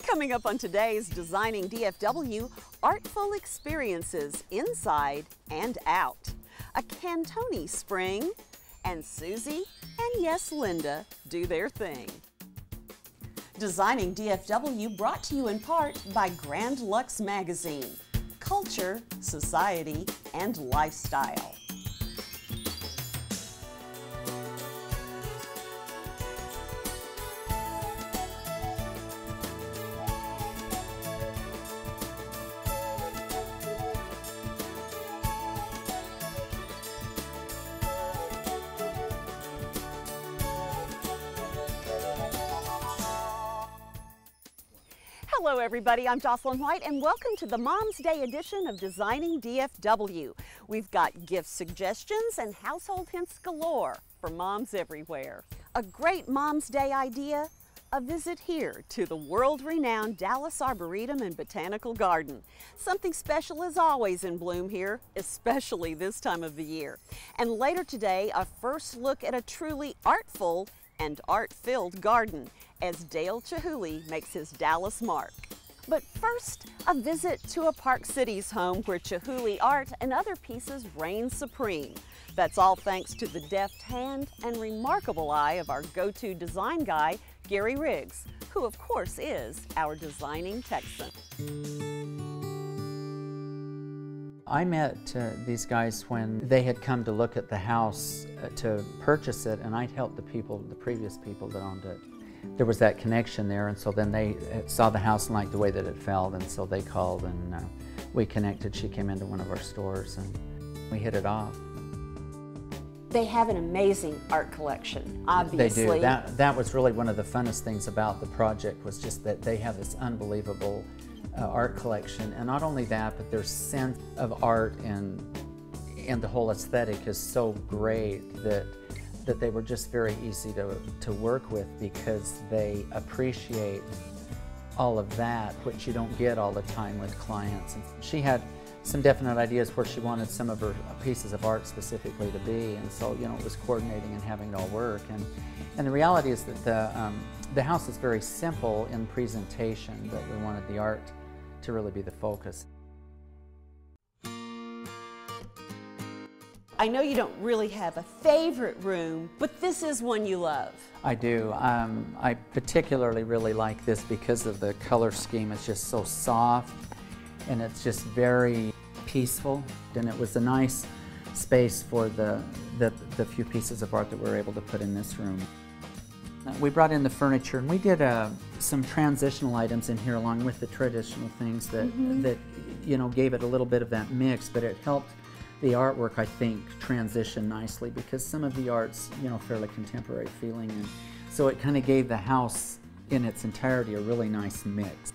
Coming up on today's Designing DFW, artful experiences inside and out. A Cantoni spring, and Susie and yes, Linda do their thing. Designing DFW brought to you in part by Grand Lux Magazine. Culture, society, and lifestyle. Hello everybody, I'm Jocelyn White and welcome to the Mom's Day edition of Designing DFW. We've got gift suggestions and household hints galore for moms everywhere. A great Mom's Day idea? A visit here to the world-renowned Dallas Arboretum and Botanical Garden. Something special is always in bloom here, especially this time of the year. And later today, a first look at a truly artful and art-filled garden as Dale Chihuly makes his Dallas mark. But first, a visit to a Park Cities home where Chihuly art and other pieces reign supreme. That's all thanks to the deft hand and remarkable eye of our go-to design guy, Gary Riggs, who of course is our designing Texan. I met these guys when they had come to look at the house to purchase it, and I'd helped the previous people that owned it. There was that connection there, and so then they saw the house and liked the way that it felt, and so they called and we connected. She came into one of our stores and we hit it off. They have an amazing art collection, obviously. They do. That was really one of the funnest things about the project, was just that they have this unbelievable art collection, and not only that, but their sense of art and the whole aesthetic is so great that they were just very easy to work with, because they appreciate all of that, which you don't get all the time with clients. And she had some definite ideas where she wanted some of her pieces of art specifically to be, and so it was coordinating and having it all work. And the reality is that the house is very simple in presentation, but we wanted the art to really be the focus. I know you don't really have a favorite room, but this is one you love. I do. I particularly really like this because of the color scheme. It's just so soft and it's just very peaceful, and it was a nice space for the few pieces of art that we were able to put in this room. We brought in the furniture, and we did some transitional items in here along with the traditional things that gave it a little bit of that mix, but it helped the artwork, I think, transition nicely, because some of the art's fairly contemporary feeling, and so it kind of gave the house in its entirety a really nice mix.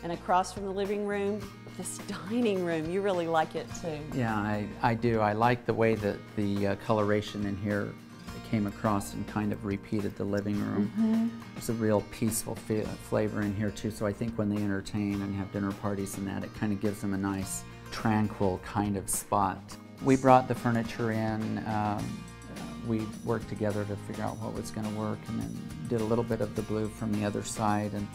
And across from the living room, this dining room, you really like it too. Yeah, I do. I like the way that the coloration in here came across and kind of repeated the living room. There's a real peaceful flavor in here too, so I think when they entertain and have dinner parties and that, it kind of gives them a nice tranquil kind of spot. We brought the furniture in, we worked together to figure out what was going to work, and then did a little bit of the blue from the other side and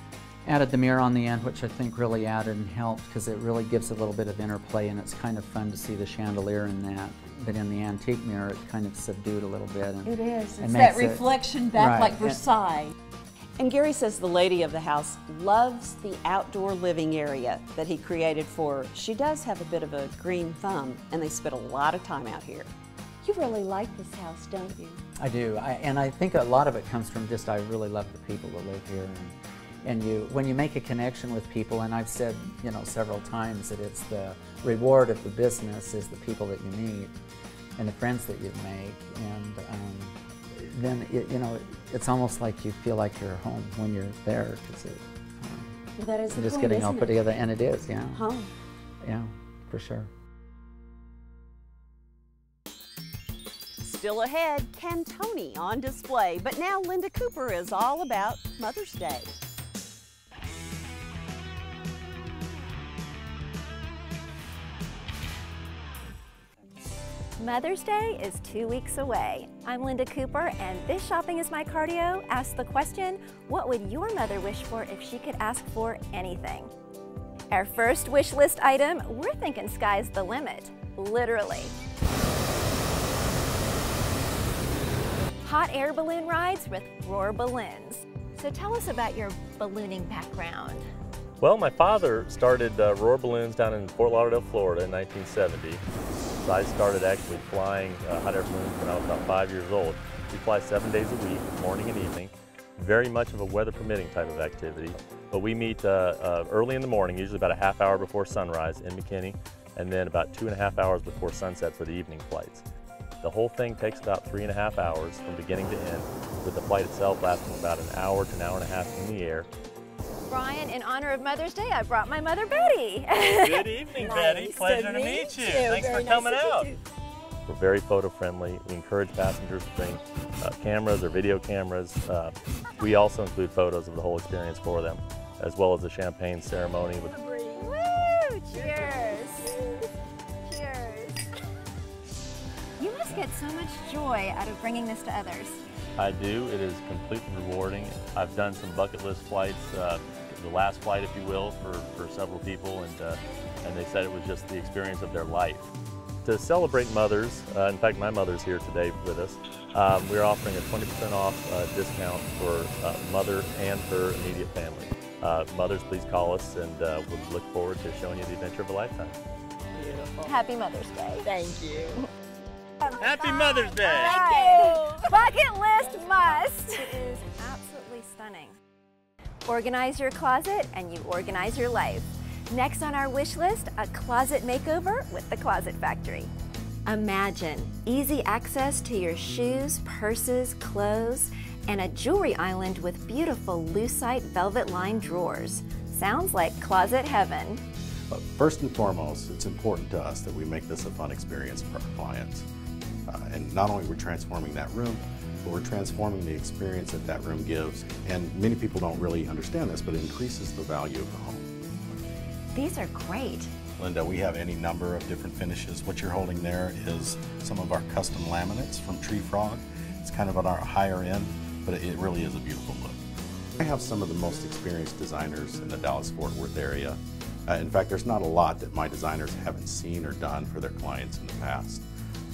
added the mirror on the end, which I think really added and helped, because it really gives a little bit of interplay, and it's kind of fun to see the chandelier in that. But in the antique mirror, it's kind of subdued a little bit. It is. It's that reflection back like Versailles. And Gary says the lady of the house loves the outdoor living area that he created for her. She does have a bit of a green thumb, and they spend a lot of time out here. You really like this house, don't you? I do, and I think a lot of it comes from just I really love the people that live here. And when you make a connection with people, and I've said several times that it's the reward of the business is the people that you meet and the friends that you make, and then it's almost like you feel like you're home when you're there, because that is the just point, getting all put together, and it is, yeah. Home. Yeah, for sure. Still ahead, Cantoni on display, but now Linda Cooper is all about Mother's Day. Mother's Day is 2 weeks away. I'm Linda Cooper, and this Shopping is My Cardio asks the question, what would your mother wish for if she could ask for anything? Our first wish list item, we're thinking sky's the limit, literally. Hot air balloon rides with Roar Balloons. So tell us about your ballooning background. Well, my father started Roar Balloons down in Fort Lauderdale, Florida in 1970. So I started actually flying hot air balloons when I was about 5 years old. We fly 7 days a week, morning and evening. Very much of a weather permitting type of activity. But we meet early in the morning, usually about a half hour before sunrise in McKinney, and then about 2.5 hours before sunset for the evening flights. The whole thing takes about 3.5 hours from beginning to end, with the flight itself lasting about an hour to an hour and a half in the air. Brian, in honor of Mother's Day, I brought my mother, Betty. Good evening, Betty. Pleasure to meet you. Thanks for coming out. We're very photo friendly. We encourage passengers to bring cameras or video cameras. We also include photos of the whole experience for them, as well as the champagne ceremony. Woo! Cheers! Cheers! You must get so much joy out of bringing this to others. I do. It is completely rewarding. I've done some bucket list flights, the last flight, if you will, for several people, and they said it was just the experience of their life. To celebrate mothers, in fact, my mother's here today with us, we're offering a 20% off discount for mother and her immediate family. Mothers, please call us, and we'll look forward to showing you the adventure of a lifetime. Beautiful. Happy Mother's Day. Thank you. Happy Mother's Day! Thank you. Bucket list must. It is absolutely stunning. Organize your closet and you organize your life. Next on our wish list, a closet makeover with the Closet Factory. Imagine easy access to your shoes, purses, clothes, and a jewelry island with beautiful lucite velvet-lined drawers. Sounds like closet heaven. But first and foremost, it's important to us that we make this a fun experience for our clients. And not only we're transforming that room, but we're transforming the experience that that room gives. And many people don't really understand this, but it increases the value of the home. These are great. Linda, we have any number of different finishes. What you're holding there is some of our custom laminates from Tree Frog. It's kind of on our higher end, but it really is a beautiful look. I have some of the most experienced designers in the Dallas-Fort Worth area. In fact, there's not a lot that my designers haven't seen or done for their clients in the past.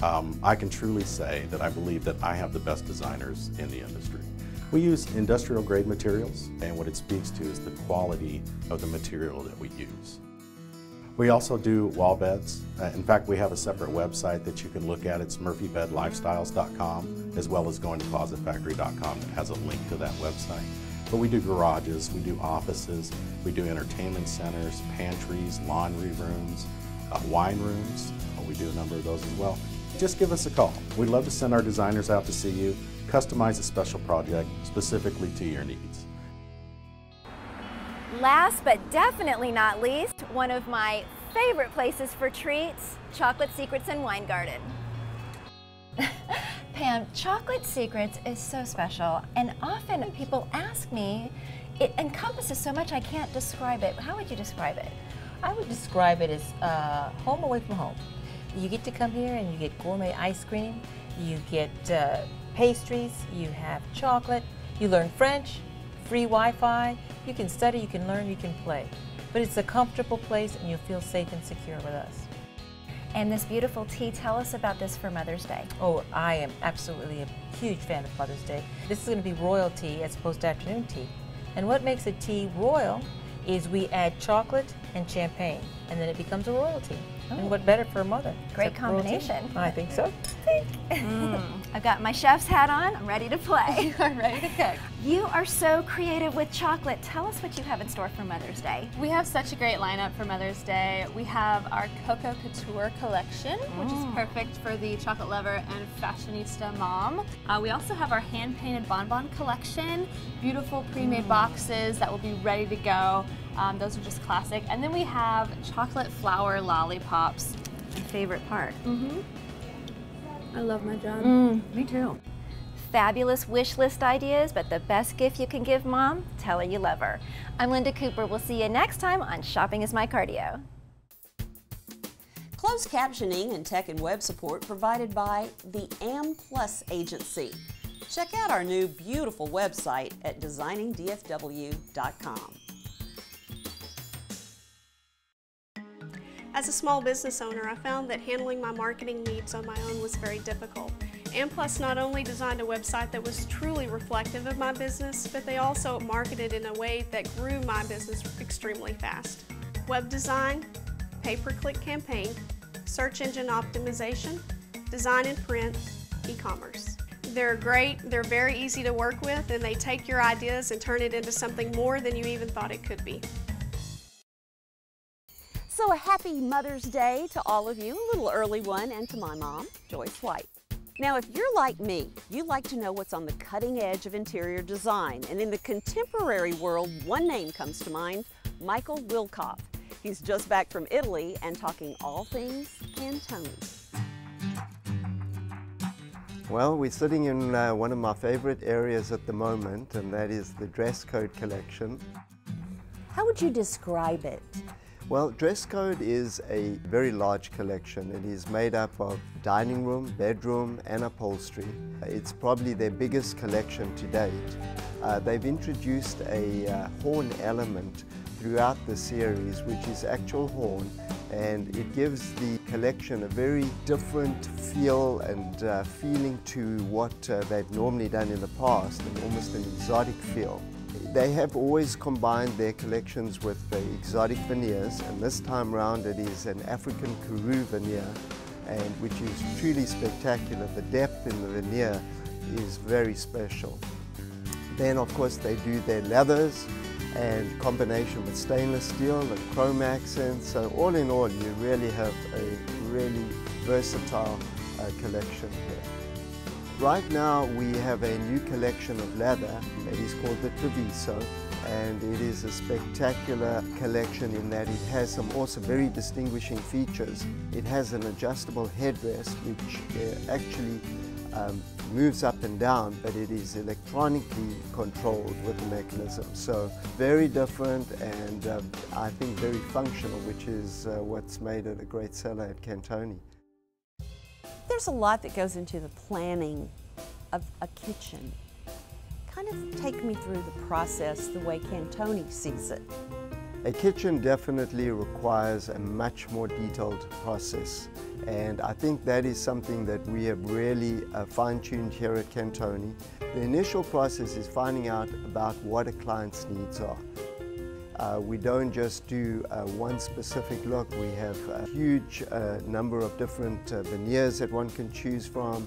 I can truly say that I believe that I have the best designers in the industry. We use industrial grade materials, and what it speaks to is the quality of the material that we use. We also do wall beds. In fact, we have a separate website that you can look at. It's murphybedlifestyles.com, as well as going to closetfactory.com that has a link to that website. But we do garages, we do offices, we do entertainment centers, pantries, laundry rooms, wine rooms. We do a number of those as well. Just give us a call. We'd love to send our designers out to see you, customize a special project specifically to your needs. Last but definitely not least, one of my favorite places for treats, Chocolate Secrets and Wine Garden. Pam, Chocolate Secrets is so special, and often people ask me, it encompasses so much I can't describe it. How would you describe it? I would describe it as home away from home. You get to come here and you get gourmet ice cream, you get pastries, you have chocolate, you learn French, free Wi-Fi, you can study, you can learn, you can play. But it's a comfortable place and you'll feel safe and secure with us. And this beautiful tea, tell us about this for Mother's Day. Oh, I am absolutely a huge fan of Mother's Day. This is going to be royal tea as opposed to afternoon tea. And what makes a tea royal is we add chocolate and champagne, and then it becomes a royal tea. Oh. And what better for a mother? Great combination. I think so. I've got my chef's hat on. I'm ready to play. I'm ready to cook. You are so creative with chocolate. Tell us what you have in store for Mother's Day. We have such a great lineup for Mother's Day. We have our Cocoa Couture collection, which is perfect for the chocolate lover and fashionista mom. We also have our hand-painted bonbon collection, beautiful pre-made boxes that will be ready to go. Those are just classic. And then we have chocolate flower lollipops. My favorite part. I love my job. Me too. Fabulous wish list ideas, but the best gift you can give Mom, tell her you love her. I'm Linda Cooper. We'll see you next time on Shopping is My Cardio. Closed captioning and tech and web support provided by the AM Plus Agency. Check out our new beautiful website at designingdfw.com. As a small business owner, I found that handling my marketing needs on my own was very difficult. AmPlus not only designed a website that was truly reflective of my business, but they also marketed in a way that grew my business extremely fast. Web design, pay-per-click campaign, search engine optimization, design and print, e-commerce. They're great, they're very easy to work with, and they take your ideas and turn it into something more than you even thought it could be. So a happy Mother's Day to all of you, a little early one, and to my mom, Jocelyn White. Now, if you're like me, you like to know what's on the cutting edge of interior design. And in the contemporary world, one name comes to mind, Michael Wilkoff. He's just back from Italy and talking all things Cantoni. Well, we're sitting in one of my favorite areas at the moment, and that is the dress code collection. How would you describe it? Well, dress code is a very large collection. It is made up of dining room, bedroom, and upholstery. It's probably their biggest collection to date. They've introduced a horn element throughout the series, which is actual horn, and it gives the collection a very different feel and feeling to what they've normally done in the past, and almost an exotic feel. They have always combined their collections with the exotic veneers, and this time round it is an African Karoo veneer, and which is truly spectacular. The depth in the veneer is very special. Then of course they do their leathers and combination with stainless steel and chrome accents. So all in all, you really have a really versatile collection here. Right now we have a new collection of leather that is called the Treviso, and it is a spectacular collection in that it has some also very distinguishing features. It has an adjustable headrest which actually moves up and down, but it is electronically controlled with a mechanism. So very different, and I think very functional, which is what's made it a great seller at Cantoni. There's a lot that goes into the planning of a kitchen. Kind of take me through the process the way Cantoni sees it. A kitchen definitely requires a much more detailed process, and I think that is something that we have really fine-tuned here at Cantoni. The initial process is finding out about what a client's needs are. We don't just do one specific look. We have a huge number of different veneers that one can choose from,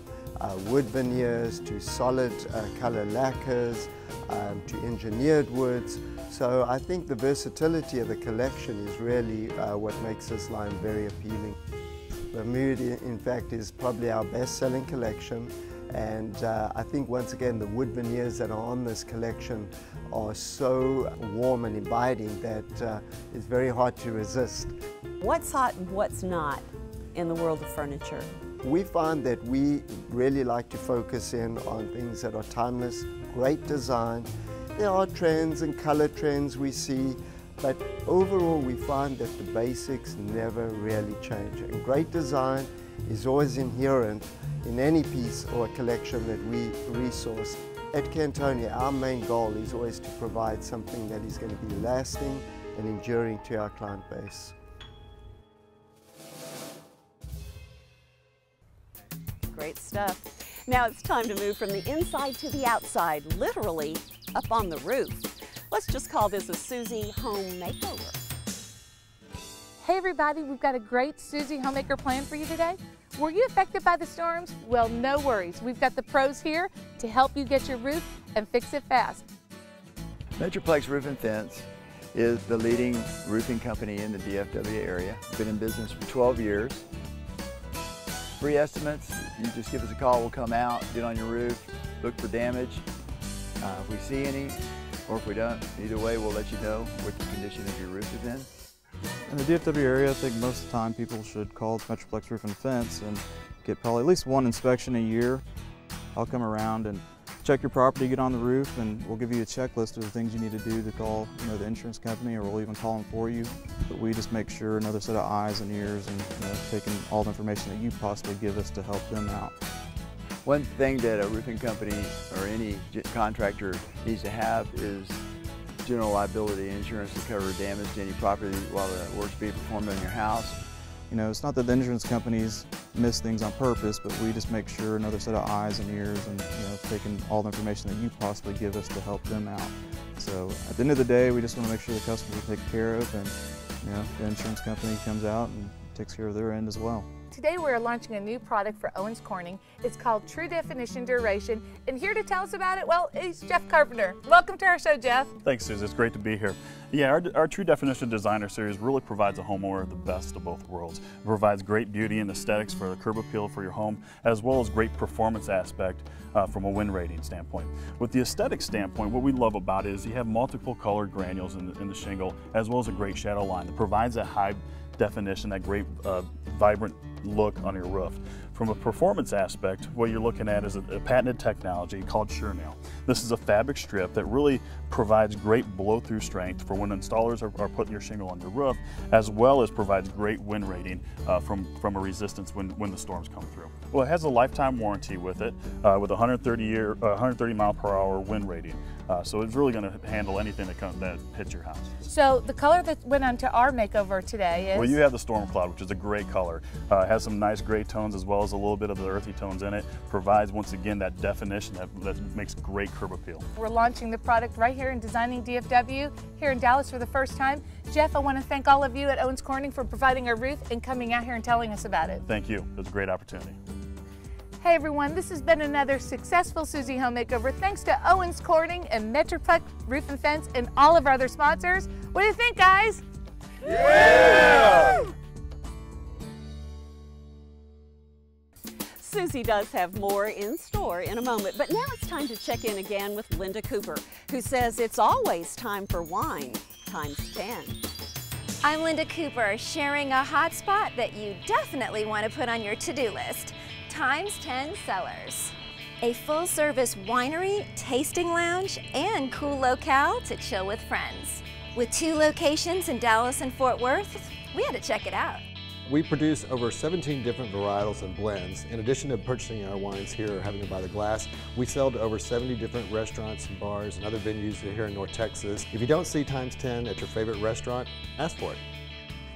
wood veneers to solid color lacquers to engineered woods. So I think the versatility of the collection is really what makes this line very appealing. The Mood, in fact, is probably our best-selling collection, and I think once again the wood veneers that are on this collection are so warm and inviting that it's very hard to resist. What's hot and what's not in the world of furniture? We find that we really like to focus in on things that are timeless, great design. There are trends and color trends we see, but overall we find that the basics never really change. And great design is always inherent in any piece or collection that we resource. At Cantoni, our main goal is always to provide something that is going to be lasting and enduring to our client base. Great stuff. Now it's time to move from the inside to the outside, literally up on the roof. Let's just call this a Susie home makeover. Hey everybody, we've got a great Susie homemaker plan for you today. Were you affected by the storms? Well, no worries. We've got the pros here to help you get your roof and fix it fast. Metroplex Roof and Fence is the leading roofing company in the DFW area. Been in business for 12 years. Free estimates, you just give us a call, we'll come out, get on your roof, look for damage. If we see any, or if we don't, either way we'll let you know what the condition of your roof is in. In the DFW area, I think most of the time people should call Metroplex Roof and Fence and get probably at least one inspection a year. I'll come around and check check your property, get on the roof, and we'll give you a checklist of the things you need to do to call the insurance company, or we'll even call them for you. But we just make sure another set of eyes and ears and taking all the information that you possibly give us to help them out. One thing that a roofing company or any contractor needs to have is general liability insurance to cover damage to any property while the work's being performed on your house. It's not that the insurance companies miss things on purpose, but we just make sure another set of eyes and ears and taking all the information that you possibly give us to help them out. So at the end of the day, we just want to make sure the customers are taken care of, and the insurance company comes out and takes care of their end as well. Today we're launching a new product for Owens Corning. It's called True Definition Duration, and here to tell us about it, well, he's Jeff Carpenter. Welcome to our show, Jeff. Thanks, Susan. It's great to be here. Yeah, our True Definition Designer Series really provides a homeowner the best of both worlds. It provides great beauty and aesthetics for the curb appeal for your home, as well as great performance aspect from a wind rating standpoint. With the aesthetic standpoint, what we love about it is you have multiple colored granules in the shingle, as well as a great shadow line that provides that high definition, that great vibrant look on your roof. From a performance aspect, what you're looking at is a patented technology called SureNail. This is a fabric strip that really provides great blow-through strength for when installers are putting your shingle on your roof, as well as provides great wind rating from a resistance when the storms come through. Well, it has a lifetime warranty with it, with 130 mile per hour wind rating. So it's really going to handle anything that hits your house. So the color that went onto our makeover today is? Well, you have the Storm Cloud, which is a great color. It has some nice gray tones as well as a little bit of the earthy tones in it. Provides, once again, that definition that makes great curb appeal. We're launching the product right here in Designing DFW here in Dallas for the first time. Jeff, I want to thank all of you at Owens Corning for providing our roof and coming out here and telling us about it. Thank you. It was a great opportunity. Hey everyone, this has been another successful Susie Home Makeover thanks to Owens Corning and Metroplex Roof and Fence and all of our other sponsors. What do you think, guys? Yeah! Susie does have more in store in a moment, but now it's time to check in again with Linda Cooper, who says it's always time for wine times 10. I'm Linda Cooper, sharing a hot spot that you definitely want to put on your to-do list. Times 10 Cellars. A full-service winery, tasting lounge, and cool locale to chill with friends. With 2 locations in Dallas and Fort Worth, we had to check it out. We produce over 17 different varietals and blends. In addition to purchasing our wines here or having them by the glass, we sell to over 70 different restaurants and bars and other venues here in North Texas. If you don't see Times 10 at your favorite restaurant, ask for it.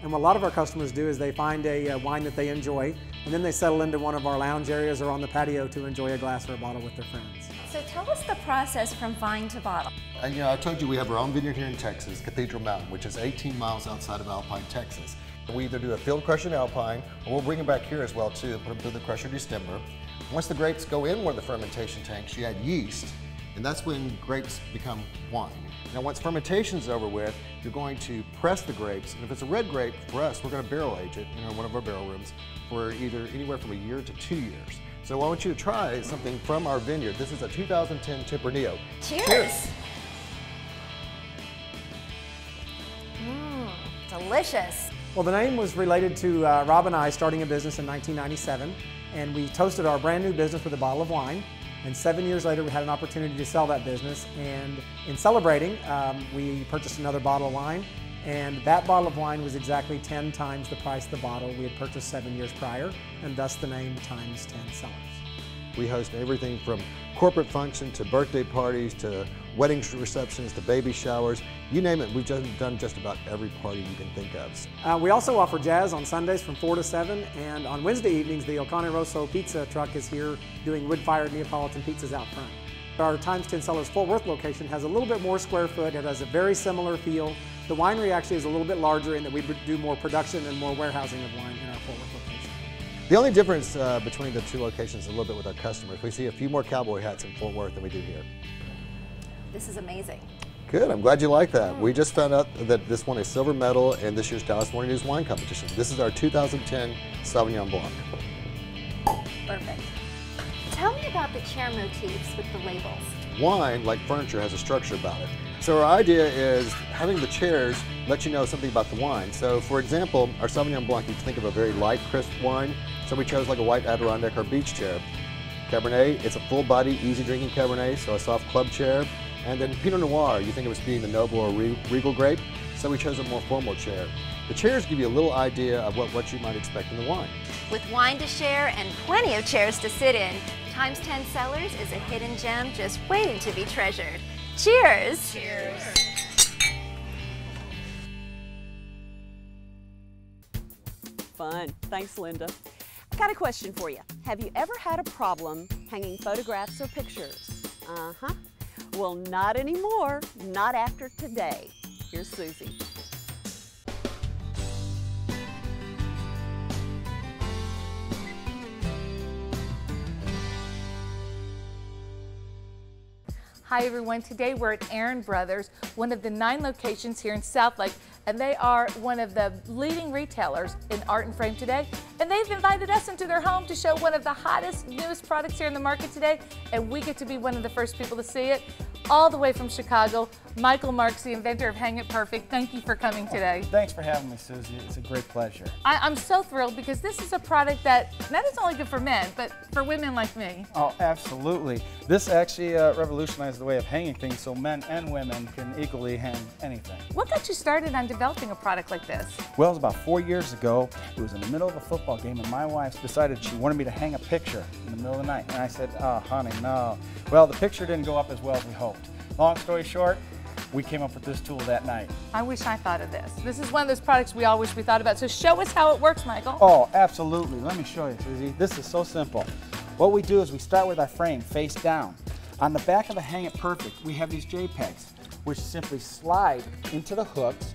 And what a lot of our customers do is they find a wine that they enjoy, and then they settle into one of our lounge areas or on the patio to enjoy a glass or a bottle with their friends. So tell us the process from vine to bottle. And I told you we have our own vineyard here in Texas, Cathedral Mountain, which is 18 miles outside of Alpine, Texas. We either do a field crush in Alpine, or we'll bring them back here as well too, put them through the crusher destemmer. Once the grapes go in one of the fermentation tanks, you add yeast, and that's when grapes become wine. Now once fermentation's over with, you're going to press the grapes, and if it's a red grape, for us, we're going to barrel age it in one of our barrel rooms for either anywhere from a year to 2 years. So I want you to try something from our vineyard. This is a 2010 Tempranillo. Cheers! Delicious. Well, the name was related to Rob and I starting a business in 1997, and we toasted our brand new business with a bottle of wine. And 7 years later, we had an opportunity to sell that business. And in celebrating, we purchased another bottle of wine. And that bottle of wine was exactly 10 times the price of the bottle we had purchased 7 years prior, and thus the name Times 10 Cellars. We host everything from corporate function to birthday parties to wedding receptions to baby showers. You name it, we've done just about every party you can think of. We also offer jazz on Sundays from 4 to 7, and on Wednesday evenings, the El Cane Rosso pizza truck is here doing wood-fired Neapolitan pizzas out front. Our Times 10 Cellars Fort Worth location has a little bit more square foot. It has a very similar feel. The winery actually is a little bit larger in that we do more production and more warehousing of wine in our Fort Worth location. The only difference between the two locations is a little bit with our customers. We see a few more cowboy hats in Fort Worth than we do here. This is amazing. Good, I'm glad you like that. We just found out that this won a silver medal in this year's Dallas Morning News Wine Competition. This is our 2010 Sauvignon Blanc. Perfect. Tell me about the chair motifs with the labels. Wine, like furniture, has a structure about it. So our idea is having the chairs let you know something about the wine. So for example, our Sauvignon Blanc, you can think of a very light, crisp wine. So we chose like a white Adirondack or beach chair. Cabernet, it's a full body, easy drinking Cabernet, so a soft club chair. And then Pinot Noir, you think of it as being the noble or regal grape, so we chose a more formal chair. The chairs give you a little idea of what you might expect in the wine. With wine to share and plenty of chairs to sit in, Times 10 Cellars is a hidden gem just waiting to be treasured. Cheers! Cheers! Fun. Thanks, Linda. I got a question for you. Have you ever had a problem hanging photographs or pictures? Uh-huh. Well, not anymore. Not after today. Here's Susie. Hi everyone, today we're at Aaron Brothers, one of the 9 locations here in Southlake, and they are one of the leading retailers in art and frame today, and they've invited us into their home to show one of the hottest, newest products here in the market today, and we get to be one of the first people to see it. All the way from Chicago, Michael Marks, the inventor of Hang It Perfect. Thank you for coming today. Thanks for having me, Susie. It's a great pleasure. I'm so thrilled because this is a product that not is only good for men, but for women like me. Oh, absolutely. This actually revolutionized the way of hanging things so men and women can equally hang anything. What got you started on developing a product like this? Well, it was about 4 years ago. It was in the middle of a football game, and my wife decided she wanted me to hang a picture in the middle of the night. And I said, oh, honey, no. Well, the picture didn't go up as well as we hoped. Long story short, we came up with this tool that night. I wish I thought of this. This is one of those products we all wish we thought about. So show us how it works, Michael. Oh, absolutely. Let me show you, Susie. This is so simple. What we do is we start with our frame face down. On the back of the Hang It Perfect, we have these JPEGs, which simply slide into the hooks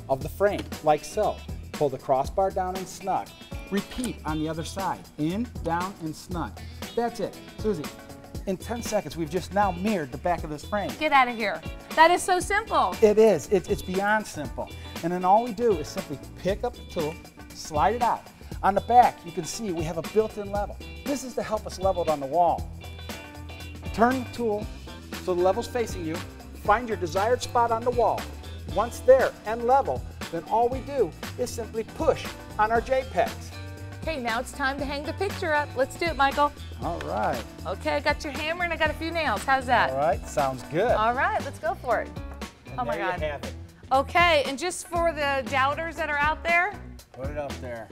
of the frame, like so. Pull the crossbar down and snug. Repeat on the other side. In, down, and snug. That's it. Susie, in 10 seconds, we've just now mirrored the back of this frame. Get out of here. That is so simple. It is. It's beyond simple. And then all we do is simply pick up the tool, slide it out. On the back, you can see we have a built-in level. This is to help us level it on the wall. Turn the tool so the level's facing you. Find your desired spot on the wall. Once there and level, then all we do is simply push on our JPEGs. Okay, now it's time to hang the picture up. Let's do it, Michael. All right. Okay, I got your hammer and I got a few nails. How's that? All right, sounds good. All right, let's go for it. And oh my there God. You have it. Okay, and just for the doubters that are out there, put it up there.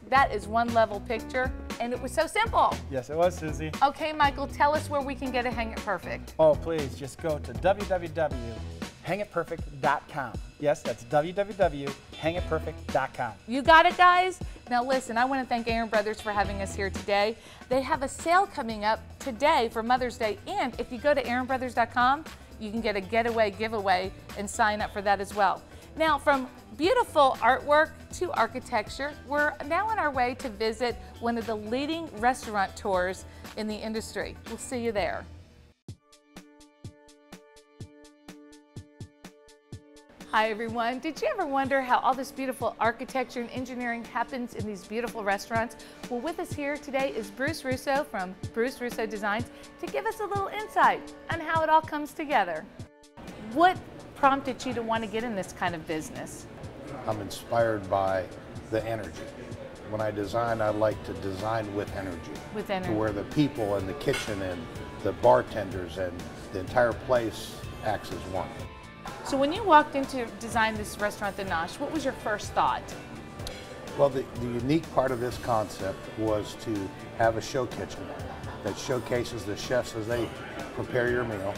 That is one level picture, and it was so simple. Yes, it was, Susie. Okay, Michael, tell us where we can get a Hang It Perfect. Oh, please, just go to www.hangitperfect.com. Yes, that's www.hangitperfect.com. You got it, guys? Now listen, I want to thank Aaron Brothers for having us here today. They have a sale coming up today for Mother's Day, and if you go to aaronbrothers.com, you can get a getaway giveaway and sign up for that as well. Now, from beautiful artwork to architecture, we're now on our way to visit one of the leading restaurant tours in the industry. We'll see you there. Hi everyone. Did you ever wonder how all this beautiful architecture and engineering happens in these beautiful restaurants? Well, with us here today is Bruce Russo from Bruce Russo Designs to give us a little insight on how it all comes together. What prompted you to want to get in this kind of business? I'm inspired by the energy. When I design, I like to design with energy. With energy. To where the people in the kitchen and the bartenders and the entire place acts as one. So when you walked in to design this restaurant, The Nosh, what was your first thought? Well, the unique part of this concept was to have a show kitchen that showcases the chefs as they prepare your meal.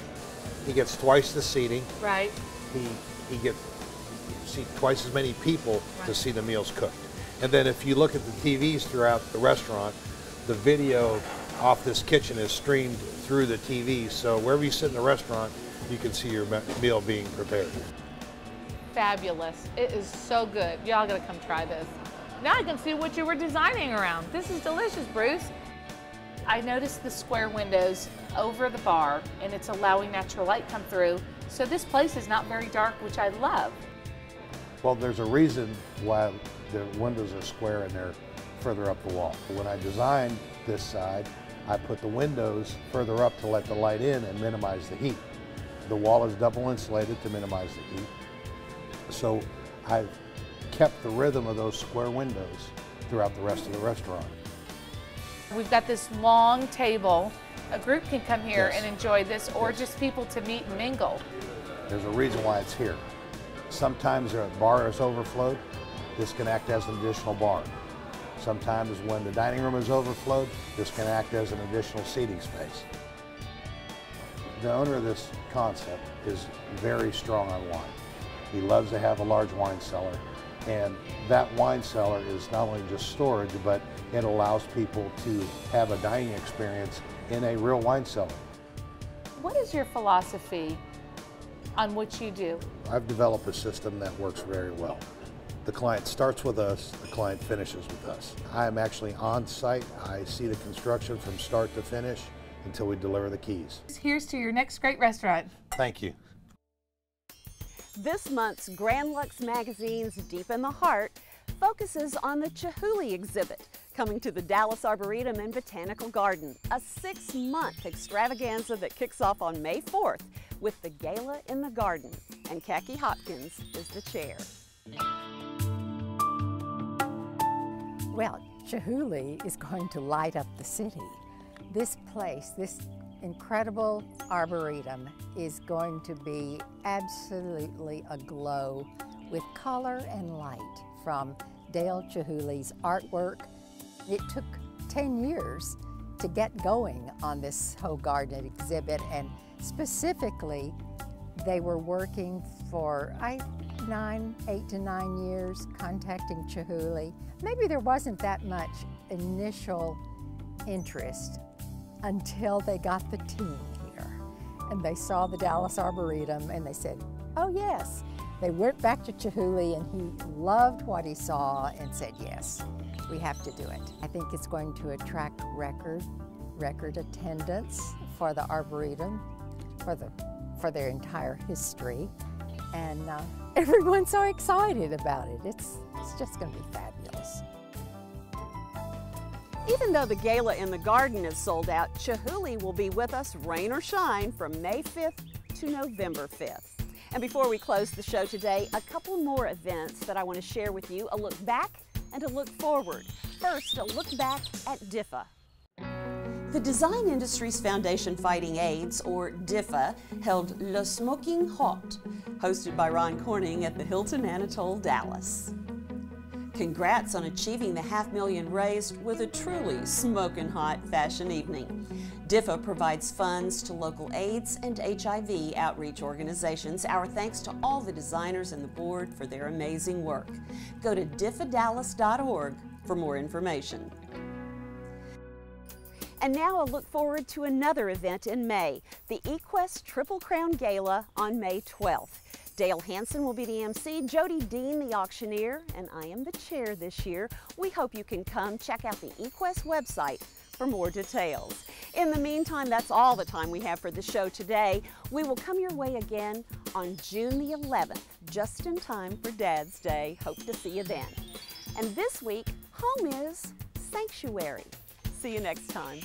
He gets twice the seating. Right. He gets see twice as many people to see the meals cooked. And then if you look at the TVs throughout the restaurant, the video off this kitchen is streamed through the TV. So wherever you sit in the restaurant, you can see your meal being prepared. Fabulous. It is so good. Y'all gotta come try this. Now I can see what you were designing around. This is delicious, Bruce. I noticed the square windows over the bar, and it's allowing natural light come through. So this place is not very dark, which I love. Well, there's a reason why the windows are square and they're further up the wall. When I designed this side, I put the windows further up to let the light in and minimize the heat. The wall is double insulated to minimize the heat. So I've kept the rhythm of those square windows throughout the rest of the restaurant. We've got this long table. A group can come here Yes. and enjoy this, or Yes. just people to meet and mingle. There's a reason why it's here. Sometimes a bar is overflowed. This can act as an additional bar. Sometimes when the dining room is overflowed, this can act as an additional seating space. The owner of this concept is very strong on wine. He loves to have a large wine cellar, and that wine cellar is not only just storage, but it allows people to have a dining experience in a real wine cellar. What is your philosophy on what you do? I've developed a system that works very well. The client starts with us, the client finishes with us. I am actually on site. I see the construction from start to finish until we deliver the keys. Here's to your next great restaurant. Thank you. This month's Grand Lux Magazine's Deep in the Heart focuses on the Chihuly exhibit, coming to the Dallas Arboretum and Botanical Garden, a 6-month extravaganza that kicks off on May 4th with the Gala in the Garden, and Khaki Hopkins is the chair. Well, Chihuly is going to light up the city. This place, this incredible arboretum, is going to be absolutely aglow with color and light from Dale Chihuly's artwork. It took 10 years to get going on this whole garden exhibit, and specifically they were working for 8 to 9 years contacting Chihuly. Maybe there wasn't that much initial interest until they got the team here and they saw the Dallas Arboretum and they said, oh yes. They went back to Chihuly and he loved what he saw and said, yes, we have to do it. I think it's going to attract record attendance for the Arboretum, for their entire history. And everyone's so excited about it. It's just going to be fabulous. Even though the Gala in the Garden is sold out, Chihuly will be with us rain or shine from May 5th to November 5th. And before we close the show today, a couple more events that I want to share with you, a look back and a look forward. First, a look back at DFW. The Design Industries Foundation Fighting AIDS, or DFW, held Le Smoking Hot, hosted by Ron Corning at the Hilton Anatole, Dallas. Congrats on achieving the $500,000 raised with a truly smoking hot fashion evening. DFW provides funds to local AIDS and HIV outreach organizations. Our thanks to all the designers and the board for their amazing work. Go to dfwadallas.org for more information. And now a look forward to another event in May, the eQuest Triple Crown Gala on May 12th. Dale Hansen will be the MC, Jody Dean the auctioneer, and I am the chair this year. We hope you can come check out the eQuest website for more details. In the meantime, that's all the time we have for the show today. We will come your way again on June the 11th, just in time for Dad's Day. Hope to see you then. And this week, home is sanctuary. See you next time.